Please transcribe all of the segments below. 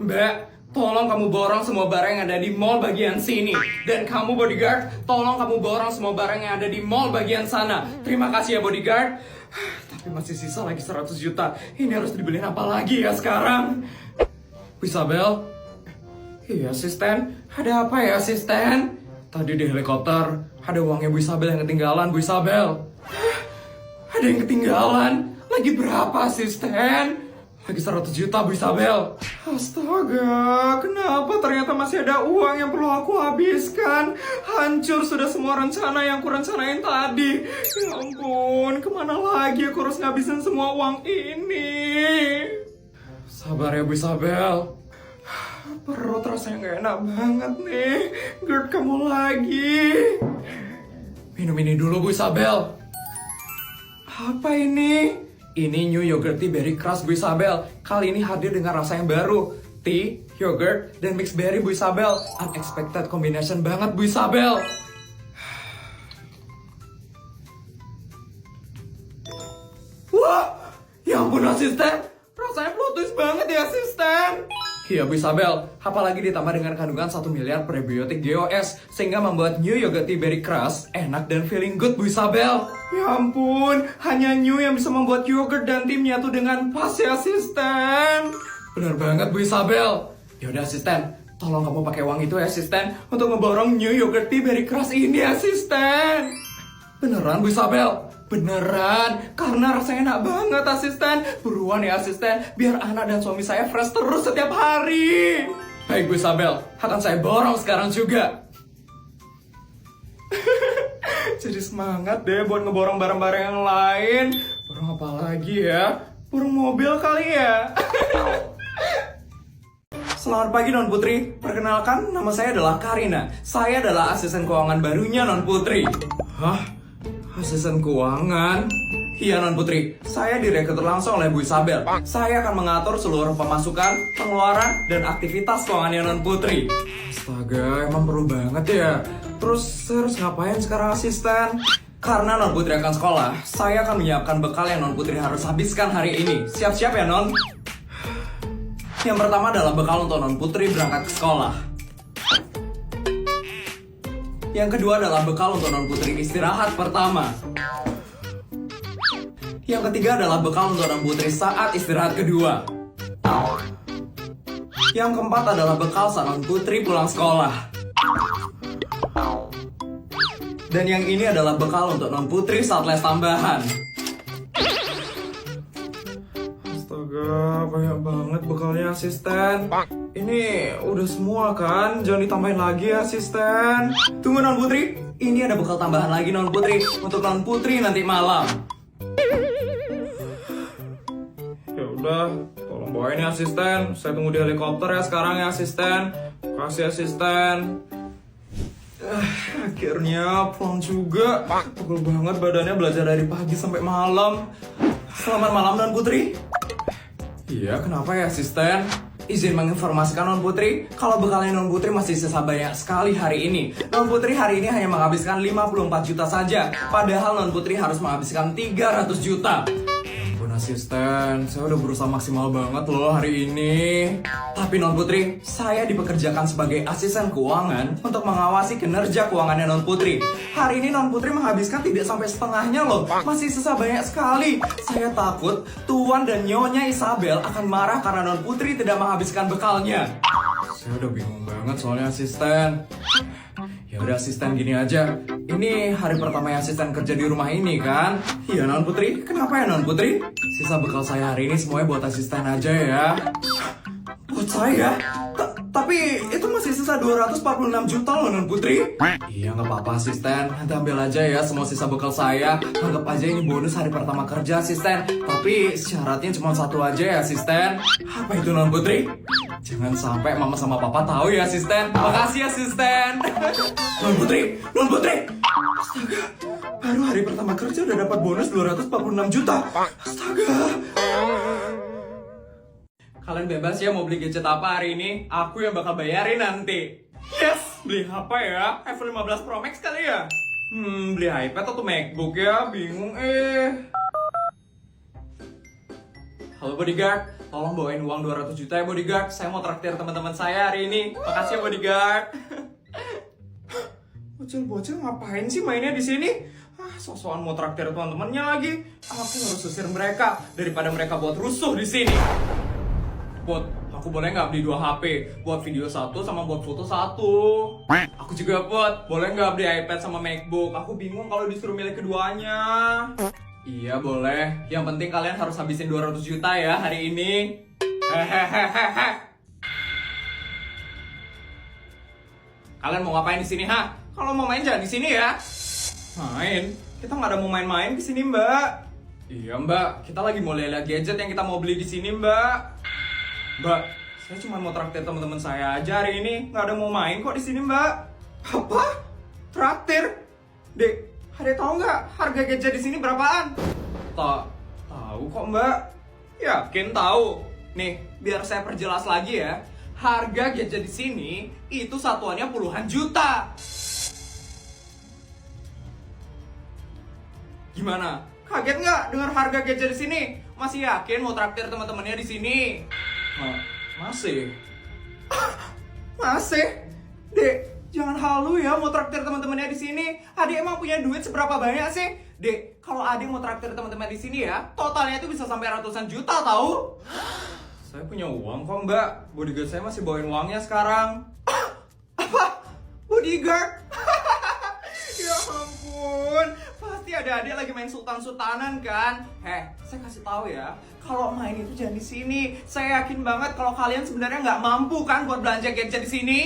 Mbak, tolong kamu borong semua barang yang ada di mall bagian sini. Dan kamu bodyguard, tolong kamu borong semua barang yang ada di mall bagian sana. Terima kasih ya bodyguard. Tapi masih sisa lagi 100 juta. Ini harus dibeliin apa lagi ya sekarang? Bu Isabel? Iya asisten, ada apa ya asisten? Tadi di helikopter, ada uangnya Bu Isabel yang ketinggalan, Bu Isabel. Ada yang ketinggalan? Lagi berapa asisten? Lagi 100 juta Bu Isabel. Astaga, kenapa ternyata masih ada uang yang perlu aku habiskan? Hancur sudah semua rencana yang aku rencanain tadi. Ya ampun, kemana lagi aku harus ngabisin semua uang ini? Sabar ya Bu Isabel. Perut rasanya gak enak banget nih. GERD kamu lagi. Minum ini dulu Bu Isabel. Apa ini? Ini New Yogurt Tea Berry Crush Bu Isabel. Kali ini hadir dengan rasa yang baru. Tea, yogurt, dan mixed berry Bu Isabel. Unexpected combination banget Bu Isabel. Wah, ya ampun asisten. Rasanya plot twist banget ya asisten. Iya Bu Isabel, apalagi ditambah dengan kandungan 1 miliar prebiotik GOS sehingga membuat New Yogurt Tea Berry Crush enak dan feeling good Bu Isabel. Ya ampun, hanya New yang bisa membuat yogurt dan tea menyatu dengan pas ya asisten. Benar banget Bu Isabel. Yaudah asisten, tolong kamu pakai uang itu ya asisten untuk ngeborong New Yogurt Tea Berry Crush ini asisten. Beneran Bu Isabel? Beneran, karena rasanya enak banget asisten. Buruan ya asisten, biar anak dan suami saya fresh terus setiap hari. Baik Bu Isabel, akan saya borong sekarang juga. Jadi semangat deh buat ngeborong barang-barang yang lain. Borong apa lagi ya? Borong mobil kali ya? Selamat pagi Non Putri, perkenalkan nama saya adalah Karina. Saya adalah asisten keuangan barunya Non Putri. Hah? Asisten keuangan? Iya Non Putri, saya direkrut langsung oleh Bu Isabel. Saya akan mengatur seluruh pemasukan, pengeluaran, dan aktivitas keuangannya Non Putri. Astaga, emang perlu banget ya. Terus saya harus ngapain sekarang asisten? Karena Non Putri akan sekolah, saya akan menyiapkan bekal yang Non Putri harus habiskan hari ini. Siap-siap ya Non? Yang pertama adalah bekal untuk Non Putri berangkat ke sekolah. Yang kedua adalah bekal untuk Non Putri istirahat pertama. Yang ketiga adalah bekal untuk Non Putri saat istirahat kedua. Yang keempat adalah bekal saat Non Putri pulang sekolah. Dan yang ini adalah bekal untuk Non Putri saat les tambahan. Astaga, banyak banget bekalnya asisten. Ini udah semua kan? Jangan ditambahin lagi ya asisten. Tunggu Non Putri, ini ada bekal tambahan lagi Non Putri untuk Non Putri nanti malam. Ya udah, tolong bawain ya asisten. Saya tunggu di helikopter ya sekarang ya asisten. Makasih asisten. Akhirnya pulang juga. Pegel banget badannya belajar dari pagi sampai malam. Selamat malam Non Putri. Iya, kenapa ya asisten? Izin menginformasikan Non Putri, kalau bekalnya Non Putri masih sisa banyak sekali hari ini. Non Putri hari ini hanya menghabiskan 54 juta saja, padahal Non Putri harus menghabiskan 300 juta. Ampun asisten, saya udah berusaha maksimal banget loh hari ini. Tapi Non Putri, saya dipekerjakan sebagai asisten keuangan untuk mengawasi kinerja keuangannya Non Putri. Hari ini Non Putri menghabiskan tidak sampai setengahnya loh, masih sisa banyak sekali. Saya takut Tuan dan Nyonya Isabel akan marah karena Non Putri tidak menghabiskan bekalnya. Saya udah bingung banget soalnya asisten. Ya udah asisten gini aja. Ini hari pertama ya asisten kerja di rumah ini kan? Iya Non Putri, kenapa ya Non Putri? Sisa bekal saya hari ini semuanya buat asisten aja ya. Buat saya? Tapi itu masih sisa 246 juta loh Non Putri. Iya nggak apa-apa asisten, nanti ambil aja ya semua sisa bekal saya. Anggap aja ini bonus hari pertama kerja asisten. Tapi syaratnya cuma satu aja ya asisten. Apa itu Non Putri? Jangan sampai mama sama papa tahu ya asisten. Makasih asisten. Non Putri, Non Putri. Astaga, baru hari pertama kerja udah dapat bonus 246 juta. Astaga. Kalian bebas ya mau beli gadget apa hari ini? Aku yang bakal bayarin nanti. Yes, beli apa ya? iPhone 15 Pro Max kali ya? Beli iPad atau MacBook ya? Bingung. Halo bodyguard, tolong bawain uang 200 juta ya bodyguard. Saya mau traktir teman-teman saya hari ini. Makasih ya bodyguard. Bocil-bocil ngapain sih mainnya di sini? Sok-sokan mau traktir teman-temannya lagi. Aku harus usir mereka daripada mereka buat rusuh di sini. Bot, aku boleh nggak beli 2 HP? Buat video 1 sama buat foto 1. Aku juga Bot, boleh nggak beli iPad sama MacBook? Aku bingung kalau disuruh milih keduanya. Iya boleh, yang penting kalian harus habisin 200 juta ya hari ini. Hehehehe. Kalian mau ngapain di sini, ha? Kalau mau main jangan di sini ya. Main? Kita nggak ada mau main-main di sini, Mbak. Iya, Mbak. Kita lagi mau lihat gadget yang kita mau beli di sini, Mbak. Mbak, saya cuma mau traktir teman-teman saya aja hari ini. Nggak ada mau main kok di sini, Mbak. Apa? Traktir? Dek, ada tahu nggak harga gadget di sini berapaan? Tak tahu kok, Mbak. Yakin tahu? Nih, biar saya perjelas lagi ya. Harga gadget di sini itu satuannya puluhan juta. Gimana? Kaget nggak dengar harga gadget di sini? Masih yakin mau traktir teman-temannya di sini? Masih? Masih? Dek, jangan halu ya mau traktir teman-temannya di sini. Adik emang punya duit seberapa banyak sih? Dek, kalau adik mau traktir teman-teman di sini ya, totalnya itu bisa sampai ratusan juta tahu? Saya punya uang kok, Mbak. Bodyguard saya masih bawain uangnya sekarang. Apa? Bodyguard? Ya ampun, pasti ada adik lagi main sultan-sultanan kan? Saya kasih tahu ya, kalau main itu jangan di sini. Saya yakin banget kalau kalian sebenarnya nggak mampu kan buat belanja gadget di sini.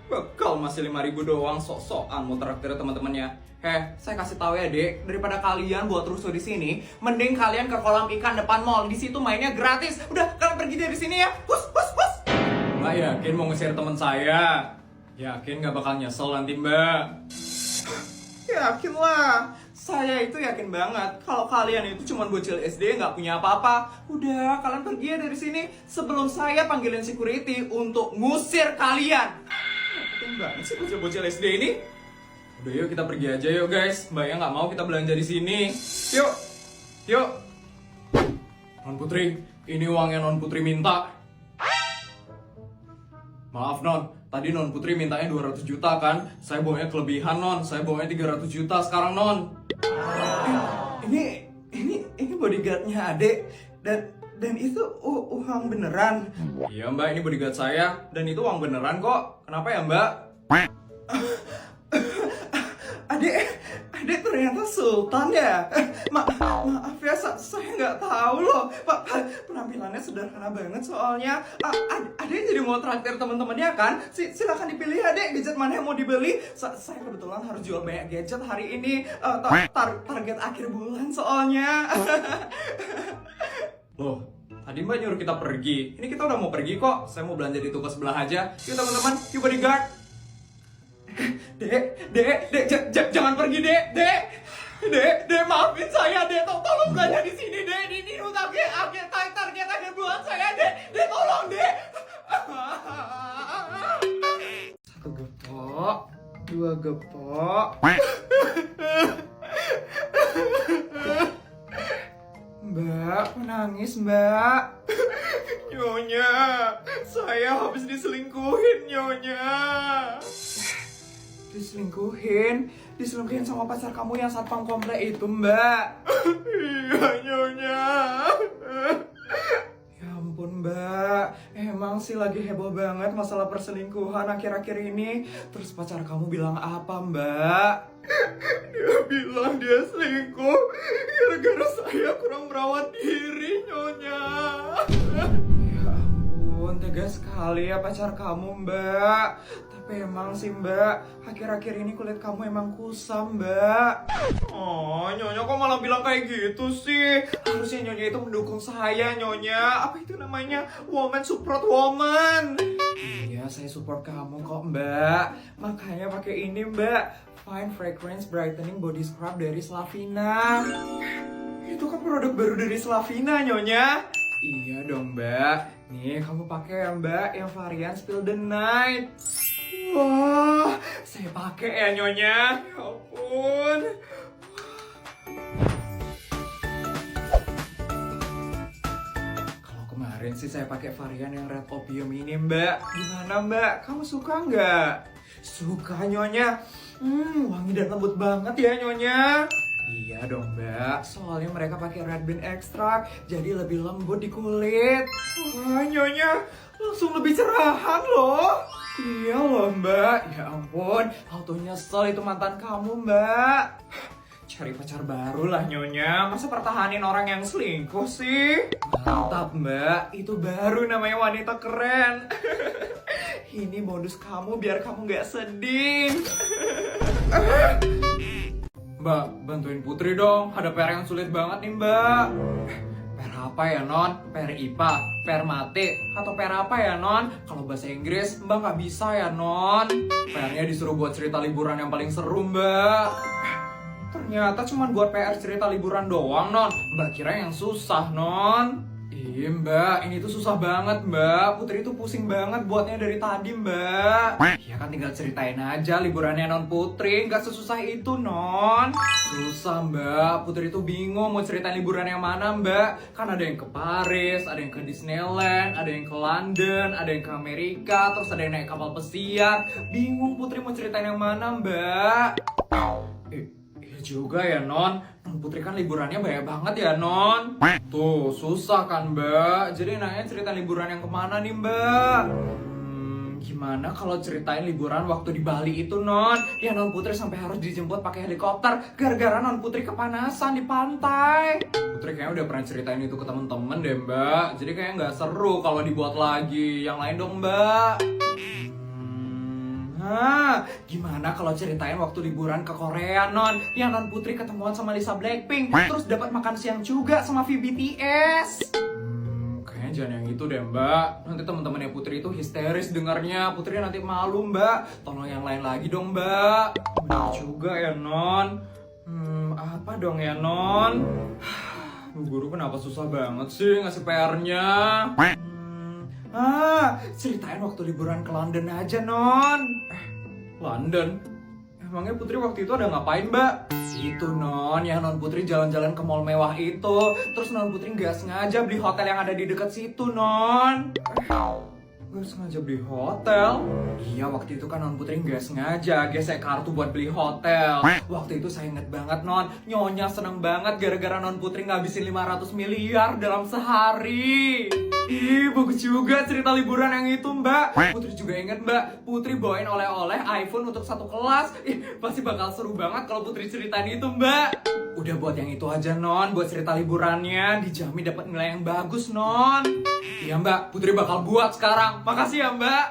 Bekal masih 5.000 doang, sok-sokan mau traktir teman-temannya. Saya kasih tahu ya, Dek, daripada kalian buat rusuh di sini, mending kalian ke kolam ikan depan mall. Di situ mainnya gratis. Udah, kalian pergi dari sini ya. Hus. Mbak yakin mau nge-share teman saya? Yakin nggak bakal nyesel nanti, Mbak? Yakin lah. Saya itu yakin banget kalau kalian itu cuma bocil SD nggak punya apa-apa. Udah, kalian pergi ya dari sini sebelum saya panggilin security untuk ngusir kalian. Yakin banget sih bocil-bocil SD ini. Udah yuk kita pergi aja yuk guys. Mbaknya nggak mau kita belanja di sini. Yuk. Non Putri, ini uang yang Non Putri minta. Maaf Non, tadi Non Putri mintanya 200 juta kan? Saya bawanya kelebihan Non, saya bawanya 300 juta sekarang Non. Ini bodyguardnya Adek dan itu uang beneran. Iya Mbak, ini bodyguard saya dan itu uang beneran kok. Kenapa ya Mbak? Adek ternyata sultan ya. Maaf ya, saya nggak tahu loh. Pak, penampilannya sederhana banget soalnya. Adek jadi mau traktir teman-temannya kan? Silakan dipilih Adek, gadget mana yang mau dibeli. Saya kebetulan harus jual banyak gadget hari ini. Target akhir bulan soalnya. Loh, tadi Mbak nyuruh kita pergi. Ini kita udah mau pergi kok. Saya mau belanja di toko sebelah aja. Yuk teman-teman, yuk bodyguard. Dek, jangan pergi, Dek, maafin saya, Dek, tolong belanja di sini, Dek, ini untuk target akhir bulan saya, Dek, tolong, Dek. 1 gepok, 2 gepok. Mbak, menangis, Mbak. Nyonya, saya habis diselingkuhin, Nyonya. Diselingkuhin sama pacar kamu yang satpam komplek itu, Mbak. Iya, Nyonya. Ya ampun, Mbak. Emang sih lagi heboh banget masalah perselingkuhan akhir-akhir ini. Terus pacar kamu bilang apa, Mbak? Dia bilang dia selingkuh gara-gara saya kurang merawat diri, Nyonya. Ya ampun, tegas sekali ya pacar kamu, Mbak. Tapi emang sih Mbak, akhir-akhir ini kulit kamu emang kusam, Mbak. Oh, Nyonya kok malah bilang kayak gitu sih? Harusnya Nyonya itu mendukung saya, Nyonya. Apa itu namanya? Woman support woman. Iya, saya support kamu kok, Mbak. Makanya pakai ini, Mbak. Fine Fragrance Brightening Body Scrub dari Slavina. Itu kan produk baru dari Slavina, Nyonya. Iya dong, Mbak. Nih, kamu pakai ya, Mbak, yang varian Spill the Night. Wah, saya pakai ya, Nyonya. Ya ampun. Kemarin sih saya pakai varian yang red opium ini mbak. Gimana mbak? Kamu suka nggak? Suka nyonya. Wangi dan lembut banget ya nyonya. Iya dong mbak, soalnya mereka pakai red bean extract, jadi lebih lembut di kulit. Wah nyonya, langsung lebih cerahan loh. Iya loh mbak, ya ampun, auto nyesel itu mantan kamu mbak. Cari pacar baru lah nyonya, masa pertahanin orang yang selingkuh sih? Mantap mbak, itu baru namanya wanita keren. Ini modus kamu biar kamu gak sedih. Mbak, bantuin Putri dong, ada PR yang sulit banget nih mbak. PR apa ya non? PR IPA, PR mate, atau PR apa ya non? Kalau bahasa Inggris mbak nggak bisa ya non. PR-nya disuruh buat cerita liburan yang paling seru mbak. Ternyata cuma buat PR cerita liburan doang non. Mbak kira yang susah non. Iya mbak, ini tuh susah banget mbak. Putri tuh pusing banget buatnya dari tadi mbak. Ya kan tinggal ceritain aja liburannya non Putri, nggak sesusah itu non. Susah mbak, Putri tuh bingung mau ceritain liburan yang mana mbak. Kan ada yang ke Paris, ada yang ke Disneyland, ada yang ke London, ada yang ke Amerika, terus ada yang naik kapal pesiar. Bingung Putri mau ceritain yang mana mbak. Iya juga ya non. Putri kan liburannya banyak banget ya non. Tuh susah kan mbak. Jadi enaknya cerita liburan yang kemana nih mbak? Gimana kalau ceritain liburan waktu di Bali itu non? Ya non Putri sampai harus dijemput pakai helikopter gara-gara non Putri kepanasan di pantai. Putri kayaknya udah pernah ceritain itu ke temen-temen deh mbak. Jadi kayaknya nggak seru kalau dibuat lagi. Yang lain dong mbak. Gimana kalau ceritain waktu liburan ke Korea non? Yang non Putri ketemuan sama Lisa Blackpink, terus dapat makan siang juga sama V BTS. Kayaknya jangan yang itu deh mbak. Nanti teman-temannya Putri itu histeris dengarnya. Putri nanti malu mbak. Tolong yang lain lagi dong mbak. Benar juga ya non. Apa dong ya non? Bu guru kenapa susah banget sih ngasih PR-nya? Ceritain waktu liburan ke London aja non. London? Emangnya Putri waktu itu ada ngapain mbak? Itu non, yang non Putri jalan-jalan ke mall mewah itu. Terus non Putri nggak sengaja beli hotel yang ada di dekat situ non. Gak sengaja beli hotel? Iya waktu itu kan non Putri nggak sengaja gesek kartu buat beli hotel. Waktu itu saya inget banget non, nyonya seneng banget gara-gara non Putri ngabisin 500 miliar dalam sehari. Ih bagus juga cerita liburan yang itu mbak. Putri juga inget mbak, Putri bawain oleh-oleh iPhone untuk satu kelas. Pasti bakal seru banget kalau Putri ceritain itu mbak. Udah buat yang itu aja non, buat cerita liburannya dijamin dapat nilai yang bagus non. Iya mbak, Putri bakal buat sekarang. Makasih ya mbak.